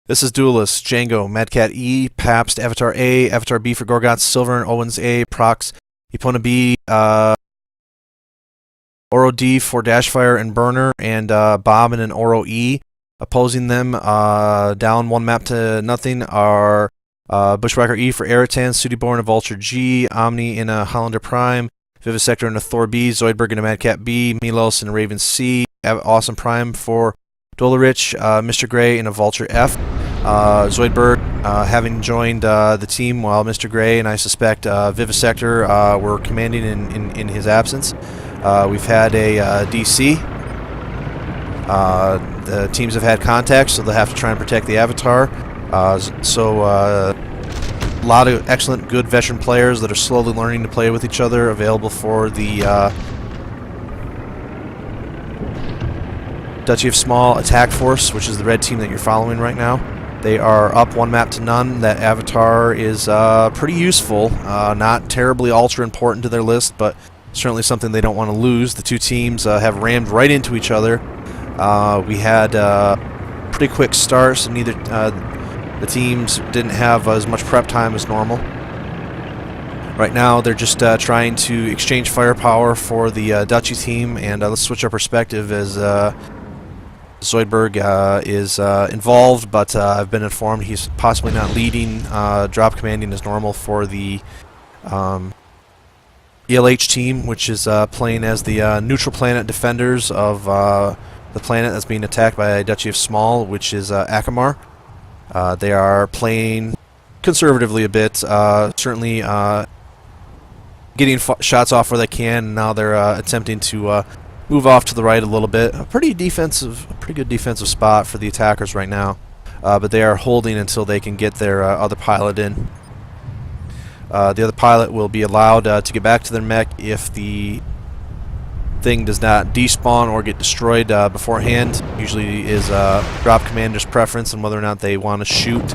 This is Duelist, Django, Madcat E, Pabst, Avatar A, Avatar B for Gorgoth, Silver, Owens A, Prox, Epona B, Oro D for Dashfire and Burner, and Bob and an Oro E. Opposing them, down one map to nothing, are Bushwhacker E for Eritan, Sudiborn, a Vulture G, Omni in a Hollander Prime, Vivisector and a Thor B, Zoidberg and a Madcat B, Milos and a Raven C, Awesome Prime for Dolarich, Mr. Gray and a Vulture F. Zoidberg having joined the team while Mr. Gray and I suspect Vivisector were commanding in his absence. We've had a DC. The teams have had contact, so they'll have to try and protect the Avatar. A lot of excellent, good veteran players that are slowly learning to play with each other available for the Duchy of Small Attack Force, which is the red team that you're following right now. They are up one map to none. That Avatar is pretty useful, not terribly ultra important to their list, but certainly something they don't want to lose. The two teams have rammed right into each other. We had pretty quick starts, and neither the teams didn't have as much prep time as normal. Right now, they're just trying to exchange firepower for the Duchy team, and let's switch our perspective as Zoidberg is involved, but I've been informed he's possibly not leading. Drop commanding as normal for the ELH team, which is playing as the neutral planet defenders of the planet that's being attacked by Duchy of Small, which is Acama. They are playing conservatively a bit, certainly getting shots off where they can, and now they're attempting to move off to the right a little bit. A pretty good defensive spot for the attackers right now, but they are holding until they can get their other pilot in. The other pilot will be allowed to get back to their mech if the thing does not despawn or get destroyed beforehand. Usually is drop commander's preference on whether or not they want to shoot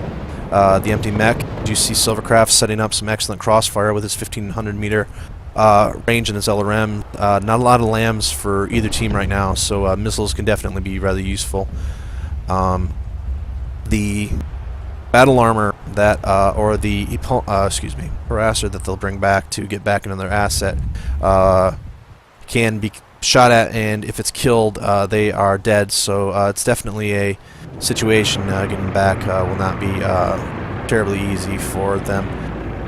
the empty mech. You see Silvercraft setting up some excellent crossfire with his 1500 meter range in his LRM. Not a lot of lambs for either team right now, so missiles can definitely be rather useful. The battle armor that, or the harasser that they'll bring back to get back into their asset, can be shot at, and if it's killed, they are dead. So it's definitely a situation. Getting back will not be terribly easy for them.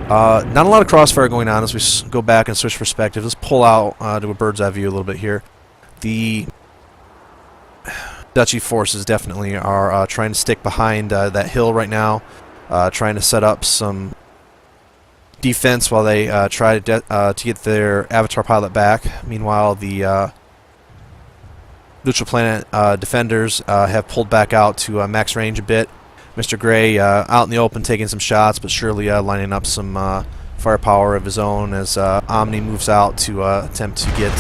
Not a lot of crossfire going on as we go back and switch perspective. Let's pull out to a bird's eye view a little bit here. The Duchy forces definitely are trying to stick behind that hill right now, trying to set up some defense while they try to get their Avatar pilot back. Meanwhile, the neutral planet defenders have pulled back out to max range a bit. Mr. Gray out in the open taking some shots, but surely lining up some firepower of his own as Omni moves out to attempt to get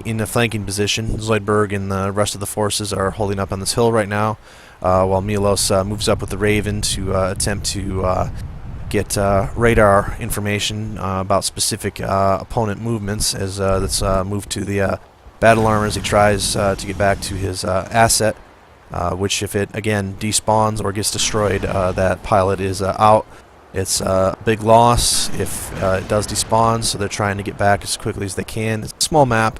in a flanking position. Zoidberg and the rest of the forces are holding up on this hill right now, while Milos moves up with the Raven to attempt to get radar information about specific opponent movements as that's moved to the battle armor as he tries to get back to his asset, which if it again despawns or gets destroyed, that pilot is out. It's a big loss if it does despawn, so they're trying to get back as quickly as they can. It's a small map,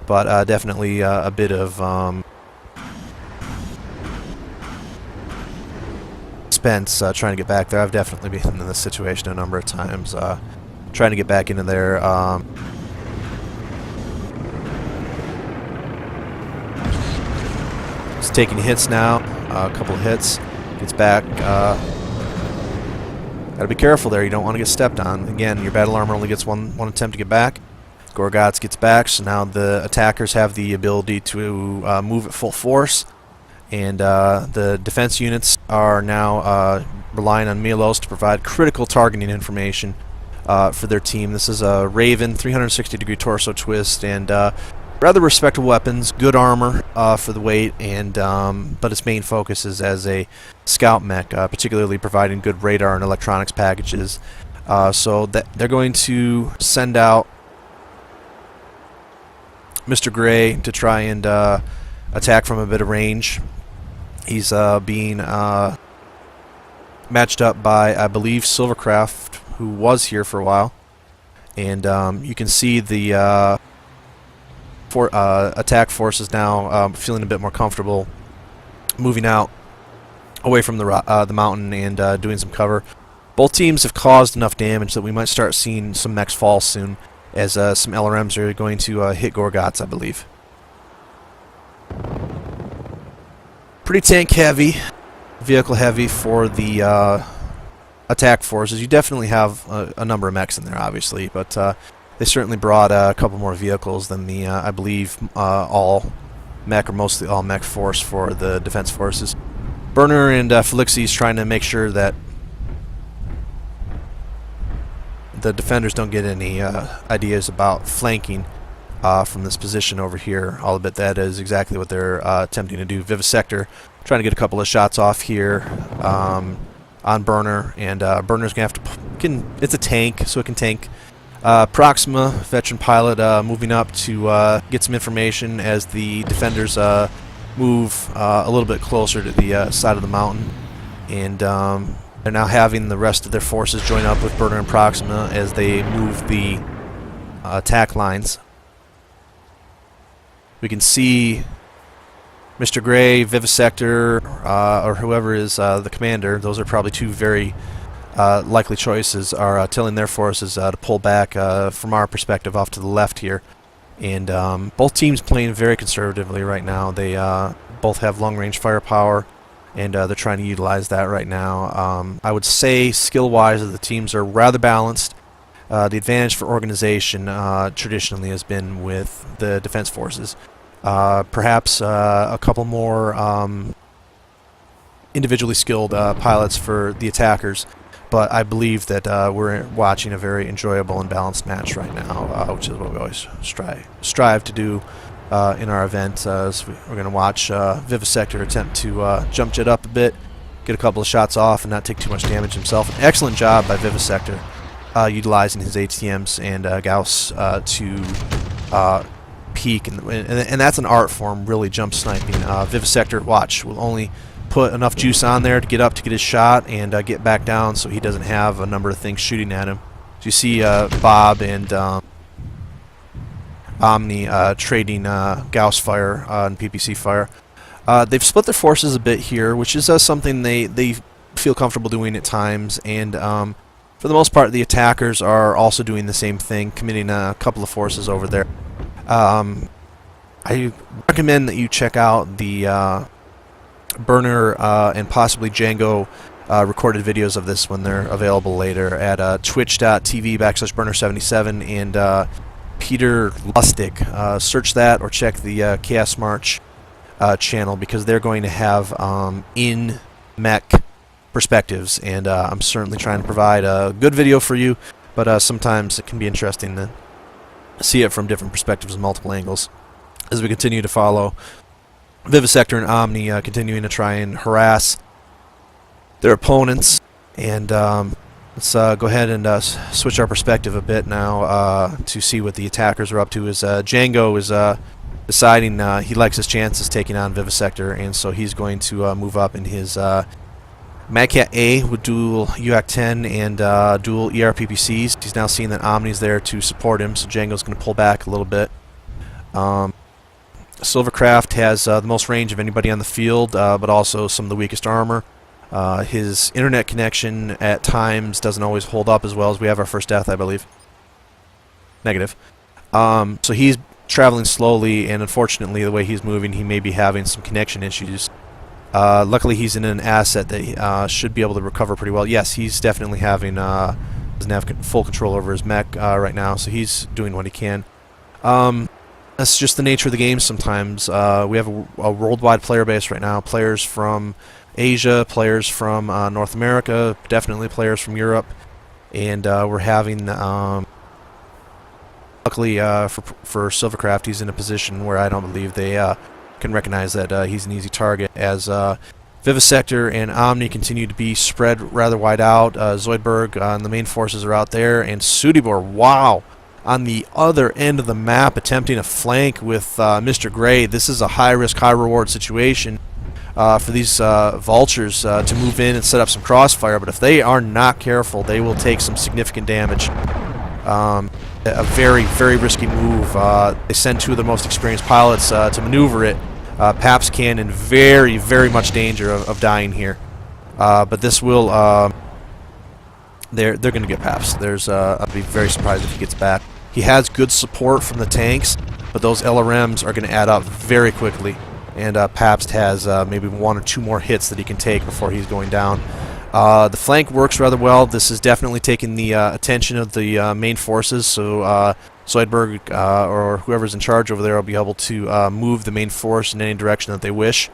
but definitely a bit of expense trying to get back there. I've definitely been in this situation a number of times, trying to get back into there. It's taking hits now, a couple of hits, gets back. Gotta be careful there, you don't want to get stepped on. Again, your battle armor only gets one attempt to get back. Gorgoth gets back, so now the attackers have the ability to move at full force. And the defense units are now relying on Milos to provide critical targeting information for their team. This is a Raven, 360-degree torso twist, and rather respectable weapons, good armor for the weight, and but its main focus is as a scout mech, particularly providing good radar and electronics packages. So that they're going to send out Mr. Gray to try and attack from a bit of range. He's being matched up by, I believe, Silvercraft, who was here for a while. And you can see the attack forces now feeling a bit more comfortable moving out away from the mountain and doing some cover. Both teams have caused enough damage that we might start seeing some mechs fall soon, as some LRMs are going to hit Gorgots, I believe. Pretty tank heavy, vehicle heavy for the attack forces. You definitely have a number of mechs in there, obviously, but they certainly brought a couple more vehicles than the, I believe, all mech or mostly all mech force for the defense forces. Burner and Felixes trying to make sure that the defenders don't get any ideas about flanking from this position over here. All of it, that is exactly what they're attempting to do. Vivisector trying to get a couple of shots off here on Burner, and Burner's gonna have to. It's a tank, so it can tank. Proxima, veteran pilot, moving up to get some information as the defenders move a little bit closer to the side of the mountain, and they're now having the rest of their forces join up with Burner and Proxima as they move the attack lines. We can see Mr. Gray, Vivisector, or whoever is the commander. Those are probably two very likely choices, are telling their forces to pull back from our perspective off to the left here. And both teams playing very conservatively right now. They both have long-range firepower, and they're trying to utilize that right now. I would say skill-wise the teams are rather balanced. The advantage for organization traditionally has been with the defense forces. Perhaps a couple more individually skilled pilots for the attackers, but I believe that we're watching a very enjoyable and balanced match right now, which is what we always strive to do in our event. So we're going to watch Vivisector attempt to jump jet up a bit, get a couple of shots off, and not take too much damage himself. An excellent job by Vivisector, utilizing his ATMs and Gauss to peek, and that's an art form, really, jump sniping. Vivisector, watch, will only put enough juice on there to get up to get his shot and get back down, so he doesn't have a number of things shooting at him. So you see Bob and Omni trading Gauss fire and PPC fire. They've split their forces a bit here, which is something they feel comfortable doing at times, and for the most part the attackers are also doing the same thing, committing a couple of forces over there. I recommend that you check out the Burner and possibly Django recorded videos of this when they're available later at twitch.tv/Burner77 and Peter Lustig. Search that or check the Chaos March channel, because they're going to have in-mech perspectives, and I'm certainly trying to provide a good video for you, but sometimes it can be interesting to see it from different perspectives and multiple angles as we continue to follow Vivisector and Omni continuing to try and harass their opponents. And let's go ahead and switch our perspective a bit now to see what the attackers are up to. As Django is deciding he likes his chances taking on Vivisector, and so he's going to move up in his Madcat A with dual UAC-10 and dual ERPPCs. He's now seeing that Omni's there to support him, so Django's going to pull back a little bit. Silvercraft has the most range of anybody on the field, but also some of the weakest armor. His internet connection at times doesn't always hold up as well as we have our first death, I believe. Negative. So he's traveling slowly, and unfortunately the way he's moving he may be having some connection issues. Luckily he's in an asset that should be able to recover pretty well. Yes, he's definitely having doesn't have full control over his mech right now, so he's doing what he can. That's just the nature of the game sometimes. We have a worldwide player base right now. Players from Asia, players from North America, definitely players from Europe, and we're having luckily for Silvercraft, he's in a position where I don't believe they can recognize that he's an easy target, as Vivisector and Omni continue to be spread rather wide out. Zoidberg and the main forces are out there, and Sudibor, wow, on the other end of the map attempting a flank with Mr. Gray. This is a high-risk, high-reward situation. for these vultures to move in and set up some crossfire, but if they are not careful, they will take some significant damage. A very, very risky move. They send two of the most experienced pilots to maneuver it. Paps can in very, very much danger of dying here. But this will... they're going to get Paps. I'd be very surprised if he gets back. He has good support from the tanks, but those LRMs are going to add up very quickly. And Pabst has maybe one or two more hits that he can take before he's going down. The flank works rather well. This is definitely taking the attention of the main forces, so Zoidberg or whoever's in charge over there will be able to move the main force in any direction that they wish.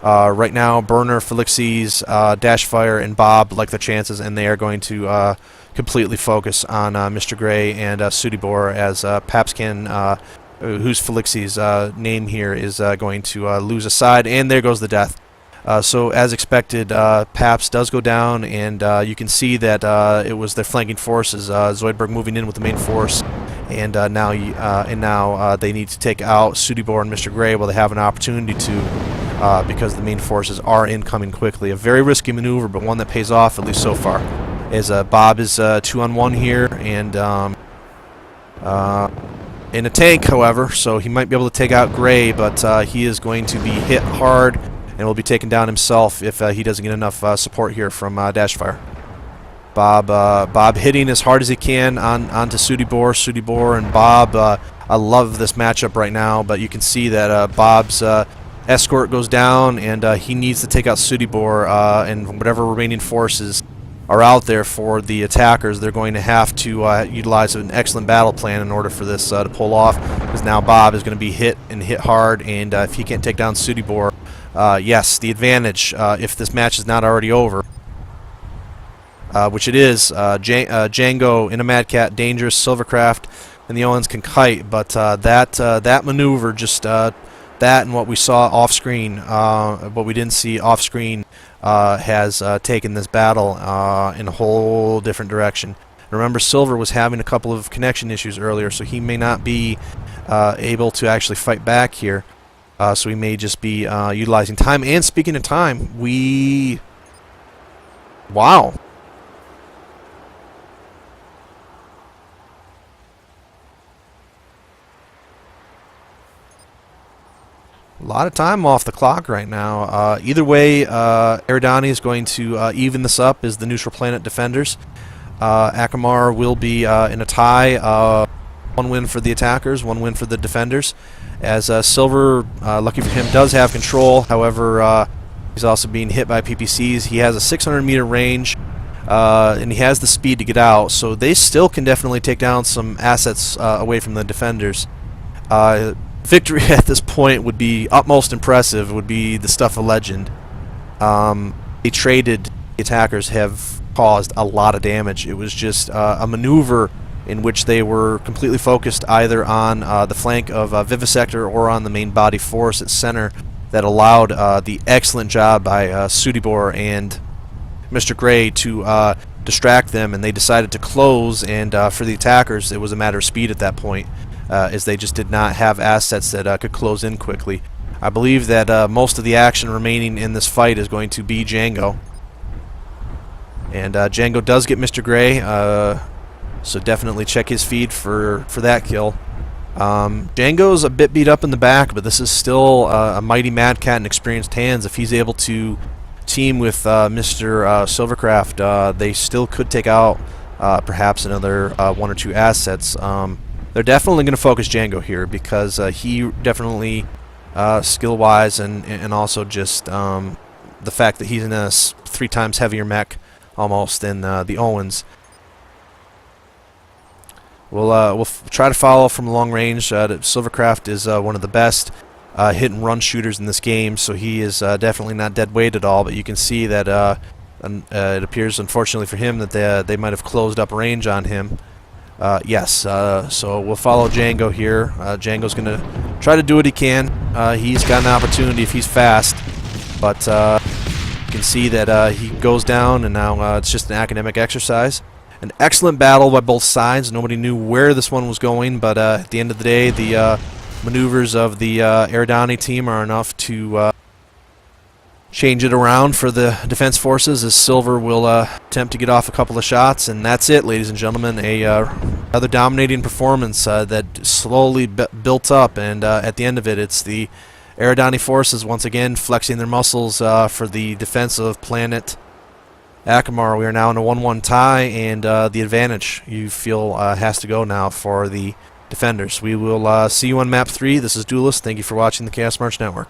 Right now, Burner, Felixes, Dashfire, and Bob like their chances, and they are going to completely focus on Mr. Gray and Sudibor, as Papscan, whose Felixes' name here, is going to lose a side, and there goes the death. So as expected, Paps does go down, and you can see that it was their flanking forces, Zoidberg moving in with the main force, and now they need to take out Sudibor and Mr. Gray while they have an opportunity to, because the main forces are incoming quickly. A very risky maneuver, but one that pays off, at least so far. As Bob is 2-on-1 here, and in a tank, however, so he might be able to take out Gray, but he is going to be hit hard and will be taken down himself if he doesn't get enough support here from Dashfire. Bob hitting as hard as he can onto Sudibor and Bob. I love this matchup right now, but you can see that Bob's escort goes down, and he needs to take out Sudibor, and whatever remaining forces are out there for the attackers. They're going to have to utilize an excellent battle plan in order for this to pull off, because now Bob is going to be hit hard, and if he can't take down Sudibor, yes, the advantage, if this match is not already over, which it is, Django, in a Mad Cat, Dangerous, Silvercraft, and the Owens can kite, but that maneuver, just that and what we saw off-screen, what we didn't see off-screen, has taken this battle in a whole different direction. Remember, Silver was having a couple of connection issues earlier, so he may not be able to actually fight back here. So we may just be utilizing time. And speaking of time, wow. A lot of time off the clock right now. Either way, Eridani is going to even this up as the neutral planet defenders. Acama will be in a tie. One win for the attackers, one win for the defenders. As Silver, lucky for him, does have control. However, he's also being hit by PPCs. He has a 600-meter range, and he has the speed to get out. So they still can definitely take down some assets away from the defenders. Victory at this point would be utmost impressive, would be the stuff of legend. They traded, the attackers have caused a lot of damage. It was just a maneuver in which they were completely focused either on the flank of Vivisector or on the main body force at center that allowed the excellent job by Sudibor and Mr. Gray to distract them, and they decided to close, and for the attackers it was a matter of speed at that point. As they just did not have assets that could close in quickly. I believe that most of the action remaining in this fight is going to be Django. And Django does get Mr. Gray, so definitely check his feed for that kill. Django's a bit beat up in the back, but this is still a mighty Mad Cat in experienced hands. If he's able to team with Mr. Silvercraft, they still could take out perhaps another one or two assets. They're definitely going to focus Django here because he definitely, skill-wise and also just the fact that he's in a 3 times heavier mech almost than the Owens. We'll try to follow from long range. Silvercraft is one of the best hit-and-run shooters in this game, so he is definitely not dead weight at all, but you can see that it appears, unfortunately for him, that they might have closed up range on him. Yes, so we'll follow Django here. Django's going to try to do what he can. He's got an opportunity if he's fast, but you can see that he goes down, and now it's just an academic exercise. An excellent battle by both sides. Nobody knew where this one was going, but at the end of the day, the maneuvers of the Eridani team are enough to change it around for the defense forces as Silver will attempt to get off a couple of shots, and that's it, ladies and gentlemen. Another dominating performance that slowly built up, and at the end of it, it's the Eridani forces once again flexing their muscles for the defense of planet Acama. We are now in a 1-1 tie, and the advantage, you feel, has to go now for the defenders. We will see you on Map 3. This is Duelist. Thank you for watching the Chaos March Network.